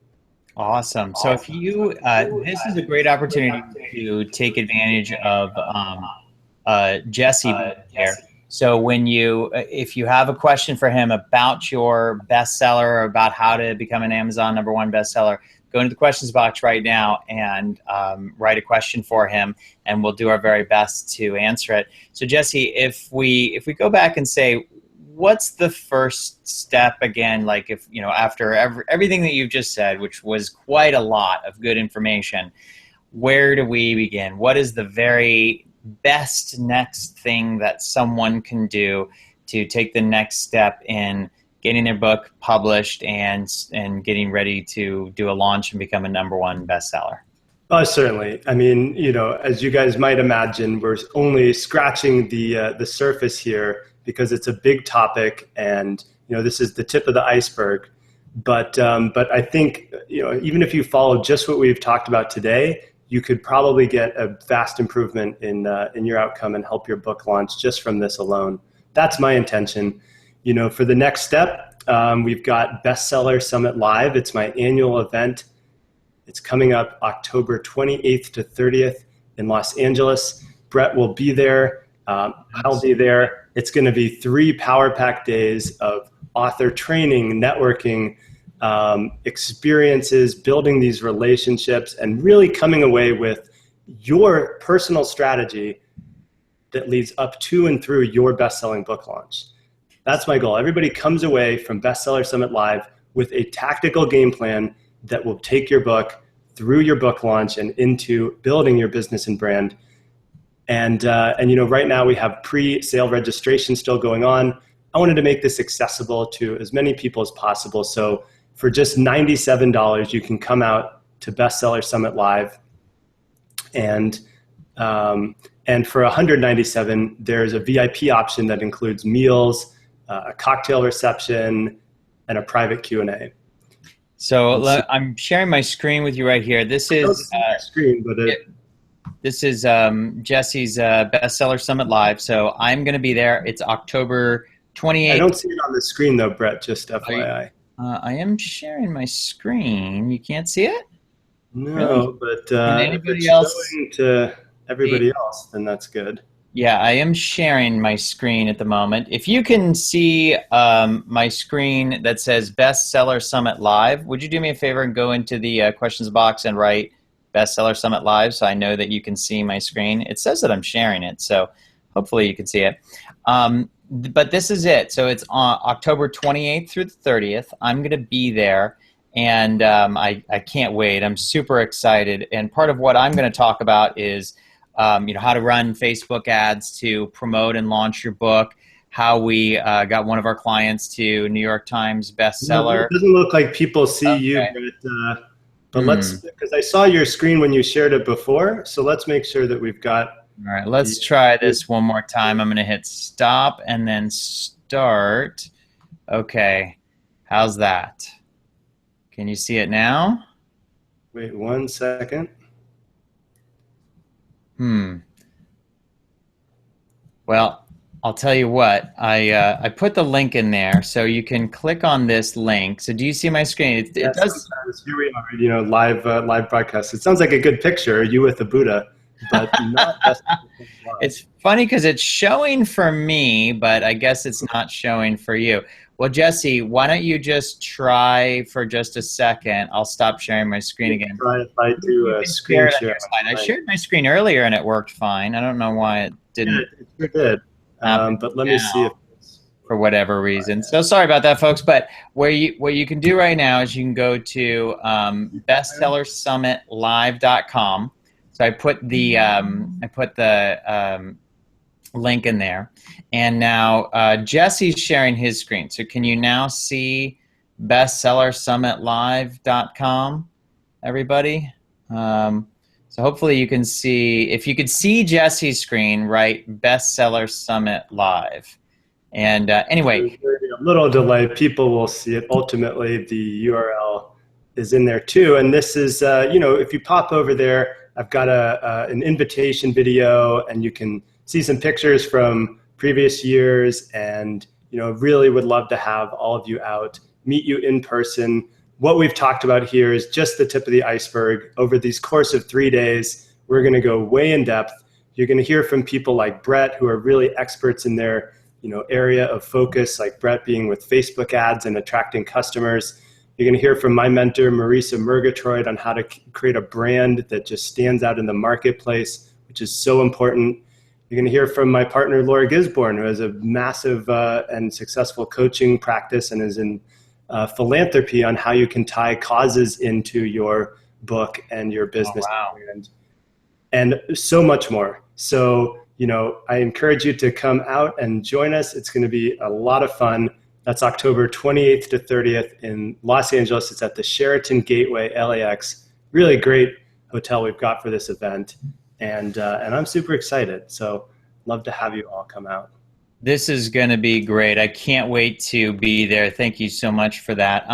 Awesome. So if you, this is a great opportunity to take advantage of Jesse here. So when if you have a question for him about your bestseller or about how to become an Amazon #1 bestseller, go into the questions box right now and write a question for him, and we'll do our very best to answer it. So Jesse, if we go back and say, what's the first step again? Like if, after everything that you've just said, which was quite a lot of good information, where do we begin? What is the very best next thing that someone can do to take the next step in getting their book published and getting ready to do a launch and become a #1 bestseller? Oh, certainly. I mean, as you guys might imagine, we're only scratching the surface here because it's a big topic, and this is the tip of the iceberg. But I think even if you follow just what we've talked about today, you could probably get a vast improvement in your outcome and help your book launch just from this alone. That's my intention. For the next step, we've got Bestseller Summit Live. It's my annual event. It's coming up October 28th to 30th in Los Angeles. Brett will be there. I'll be there. It's going to be 3 power-packed days of author training, networking, experiences, building these relationships, and really coming away with your personal strategy that leads up to and through your best-selling book launch. That's my goal. Everybody comes away from Bestseller Summit Live with a tactical game plan that will take your book through your book launch and into building your business and brand. And right now we have pre-sale registration still going on. I wanted to make this accessible to as many people as possible. So for just $97, you can come out to Bestseller Summit Live. And for $197, there's a VIP option that includes meals, a cocktail reception, and a private Q&A. So I'm sharing my screen with you right here. This is this is Jesse's Bestseller Summit Live. So I'm going to be there. It's October 28th. I don't see it on the screen though, Brett, just FYI. I am sharing my screen. You can't see it? No, really? But anybody if it's else showing to everybody else, then that's good. Yeah, I am sharing my screen at the moment. If you can see my screen that says Bestseller Summit Live, would you do me a favor and go into the questions box and write Bestseller Summit Live so I know that you can see my screen? It says that I'm sharing it, so hopefully you can see it. But this is it. So it's on October 28th through the 30th. I'm going to be there, and I can't wait. I'm super excited. And part of what I'm going to talk about is how to run Facebook ads to promote and launch your book, how we got one of our clients to New York Times bestseller. It doesn't look like people see you, but let's, because I saw your screen when you shared it before, so let's make sure that we've got. All right, let's try this one more time. I'm going to hit stop and then start. Okay, how's that? Can you see it now? Wait 1 second. Well, I'll tell you what. I put the link in there, so you can click on this link. So, do you see my screen? It does. Here we are, live broadcast. It sounds like a good picture. You with the Buddha, but not. It's funny because it's showing for me, but I guess it's not showing for you. Well, Jesse, why don't you just try for just a second? I'll stop sharing my screen again. Try if I do a screen share. I shared my screen earlier and it worked fine. I don't know why it didn't. Yeah, it sure did. But let me see if for whatever reason. So sorry about that, folks. But what you can do right now is you can go to bestsellersummitlive.com. So I put the link in there, and now Jesse's sharing his screen. So can you now see bestsellersummitlive.com, everybody? So hopefully you can see, if you could see Jesse's screen, right, Bestseller Summit Live. And anyway. A little delay, people will see it. Ultimately, the URL is in there too. And this is, if you pop over there, I've got an invitation video, and you can see some pictures from previous years, and really would love to have all of you out, meet you in person. What we've talked about here is just the tip of the iceberg. Over these course of 3 days, we're going to go way in depth. You're going to hear from people like Brett, who are really experts in their area of focus, like Brett being with Facebook ads and attracting customers. You're going to hear from my mentor, Marisa Murgatroyd, on how to create a brand that just stands out in the marketplace, which is so important. You're going to hear from my partner, Laura Gisborne, who has a massive and successful coaching practice and is in philanthropy, on how you can tie causes into your book and your business. Oh, wow. And so much more. So, I encourage you to come out and join us. It's going to be a lot of fun. That's October 28th to 30th in Los Angeles. It's at the Sheraton Gateway LAX. Really great hotel we've got for this event. And I'm super excited. So love to have you all come out. This is going to be great. I can't wait to be there. Thank you so much for that.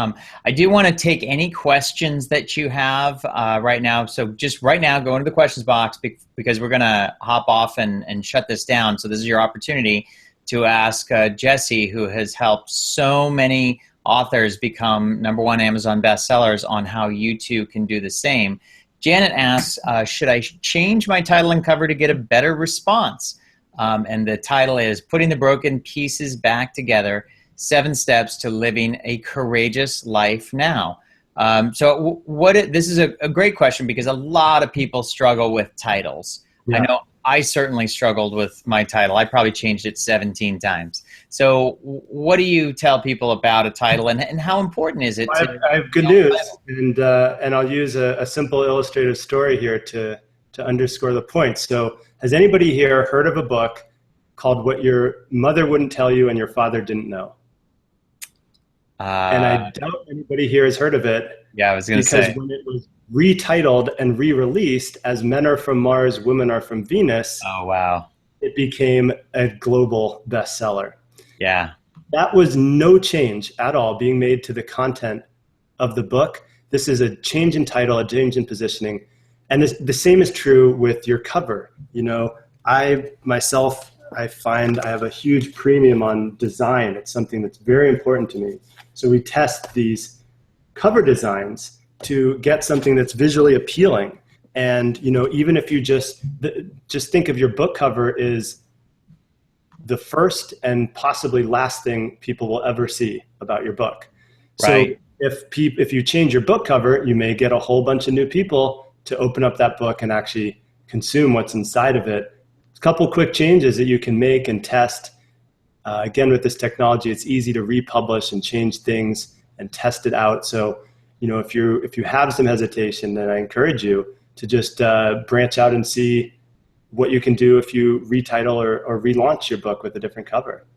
I do want to take any questions that you have right now. So just right now, go into the questions box, because we're going to hop off and shut this down. So this is your opportunity to ask Jesse, who has helped so many authors become #1 Amazon bestsellers, on how you too can do the same. Janet asks, should I change my title and cover to get a better response? And the title is Putting the Broken Pieces Back Together, 7 Steps to Living a Courageous Life Now. This is a great question, because a lot of people struggle with titles. Yeah. I know I certainly struggled with my title. I probably changed it 17 times. So what do you tell people about a title, and how important is it? I have good news, and I'll use a simple illustrative story here to underscore the point. So has anybody here heard of a book called What Your Mother Wouldn't Tell You and Your Father Didn't Know? And I doubt anybody here has heard of it. Yeah, I was going to say. Because when it was retitled and re-released as Men Are From Mars, Women Are From Venus, oh wow, it became a global bestseller. Yeah. That was no change at all being made to the content of the book. This is a change in title, a change in positioning. And the same is true with your cover. I find I have a huge premium on design. It's something that's very important to me. So we test these cover designs to get something that's visually appealing. And, even if you just think of your book cover is the first and possibly last thing people will ever see about your book. Right. So if you change your book cover, you may get a whole bunch of new people to open up that book and actually consume what's inside of it. A couple quick changes that you can make and test. Again, with this technology, it's easy to republish and change things and test it out. So, if you have some hesitation, then I encourage you to just branch out and see what you can do if you retitle or relaunch your book with a different cover.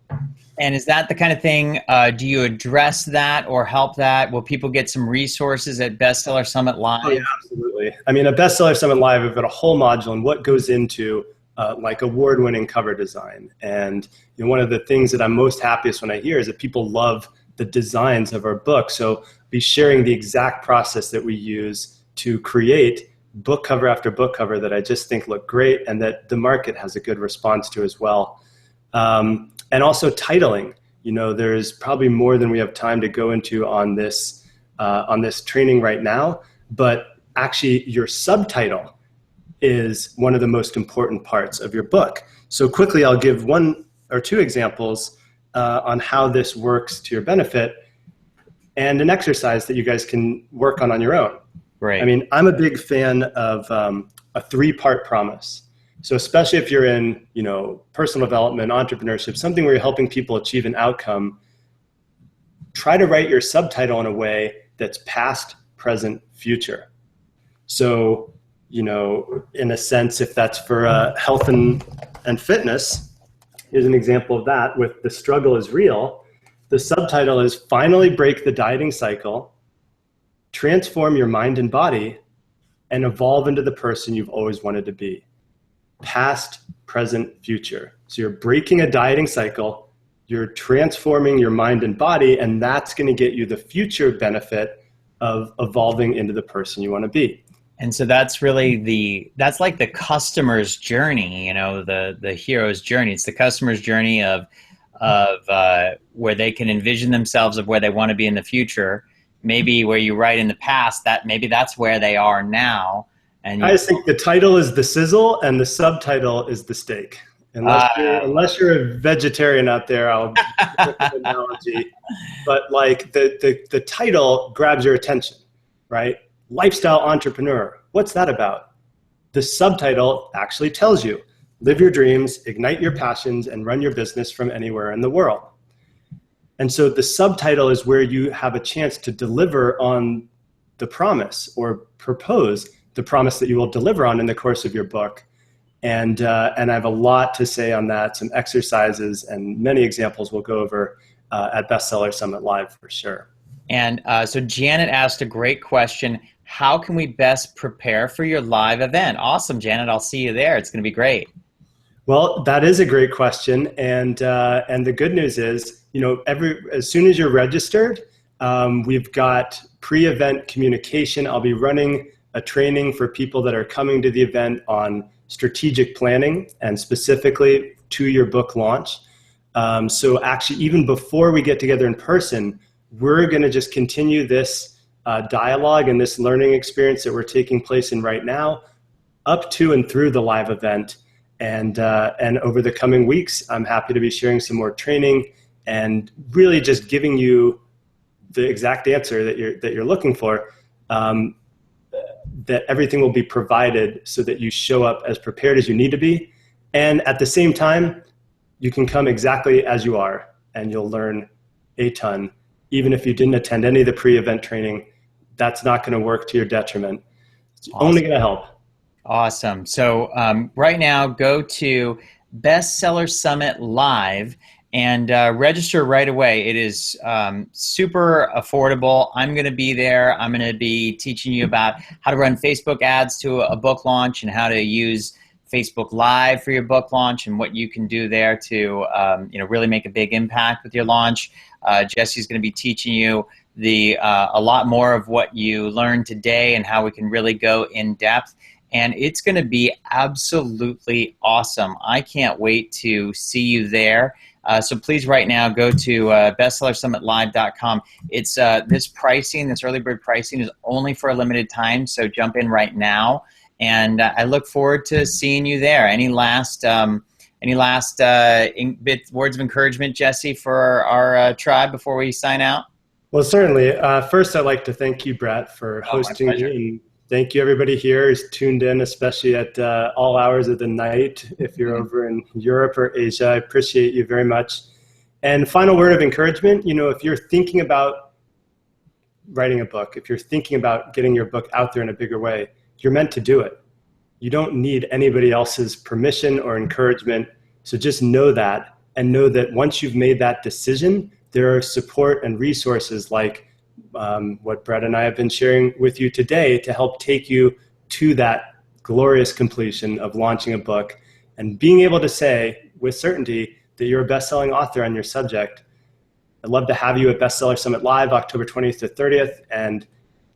And is that the kind of thing, do you address that or help that? Will people get some resources at Bestseller Summit Live? Oh, yeah, absolutely. I mean, at Bestseller Summit Live, we've got a whole module on what goes into like award-winning cover design. And one of the things that I'm most happiest when I hear is that people love the designs of our book. So I'll be sharing the exact process that we use to create book cover after book cover that I just think look great and that the market has a good response to as well. And also titling. There's probably more than we have time to go into on this training right now, but actually your subtitle is one of the most important parts of your book. So quickly, I'll give 1 or 2 examples on how this works to your benefit, and an exercise that you guys can work on your own. Right. I mean, I'm a big fan of a 3-part promise. So especially if you're in, personal development, entrepreneurship, something where you're helping people achieve an outcome, try to write your subtitle in a way that's past, present, future. So, in a sense, if that's for health and fitness, here's an example of that with "The Struggle is Real." The subtitle is "Finally Break the Dieting Cycle, Transform Your Mind and Body, and Evolve into the Person You've Always Wanted to Be." Past, present, future. So you're breaking a dieting cycle, you're transforming your mind and body, and that's going to get you the future benefit of evolving into the person you want to be. And so that's really that's like the customer's journey, the hero's journey. It's the customer's journey of where they can envision themselves of where they want to be in the future. Maybe where you write in the past, that maybe that's where they are now. And I just think the title is the sizzle and the subtitle is the steak. Unless you're a vegetarian out there, I'll give an analogy. But like the title grabs your attention, right? Lifestyle entrepreneur. What's that about? The subtitle actually tells you, live your dreams, ignite your passions, and run your business from anywhere in the world. And so the subtitle is where you have a chance to deliver on the promise or propose the promise that you will deliver on in the course of your book. And I have a lot to say on that, some exercises and many examples we'll go over at Bestseller Summit Live for sure. And so Janet asked a great question. How can we best prepare for your live event? Awesome, Janet. I'll see you there. It's going to be great. Well, that is a great question. And the good news is, as soon as you're registered, we've got pre-event communication. I'll be running a training for people that are coming to the event on strategic planning and specifically to your book launch. So actually, even before we get together in person, we're going to just continue this dialogue and this learning experience that we're taking place in right now up to and through the live event. And over the coming weeks, I'm happy to be sharing some more training and really just giving you the exact answer that you're looking for. That everything will be provided so that you show up as prepared as you need to be. And at the same time, you can come exactly as you are and you'll learn a ton. Even if you didn't attend any of the pre-event training, that's not going to work to your detriment. It's only going to help. Awesome. So right now, go to Bestseller Summit Live and register right away. It is super affordable. I'm going to be there. I'm going to be teaching you about how to run Facebook ads to a book launch and how to use Facebook Live for your book launch and what you can do there to really make a big impact with your launch. Jesse's going to be teaching you a lot more of what you learned today and how we can really go in depth. And it's going to be absolutely awesome. I can't wait to see you there. So please right now go to bestsellersummitlive.com. It's this pricing, this early bird pricing is only for a limited time, so jump in right now. And I look forward to seeing you there. Any last words of encouragement, Jesse, for our tribe before we sign out? Well, certainly. First, I'd like to thank you, Brett, for hosting me. And thank you, everybody here who's tuned in, especially at all hours of the night. If you're over in Europe or Asia, I appreciate you very much. And final word of encouragement, if you're thinking about writing a book, if you're thinking about getting your book out there in a bigger way, you're meant to do it. You don't need anybody else's permission or encouragement. So just know that, and know that once you've made that decision, there are support and resources like what Brett and I have been sharing with you today to help take you to that glorious completion of launching a book and being able to say with certainty that you're a best-selling author on your subject. I'd love to have you at Bestseller Summit Live, October 20th to 30th. And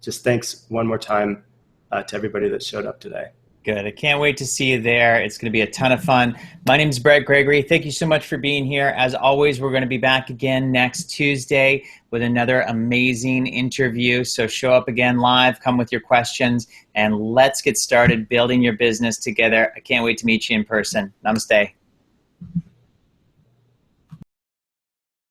just thanks one more time to everybody that showed up today. Good. I can't wait to see you there. It's going to be a ton of fun. My name is Brett Gregory. Thank you so much for being here. As always, we're going to be back again next Tuesday with another amazing interview. So show up again live, come with your questions, and let's get started building your business together. I can't wait to meet you in person. Namaste.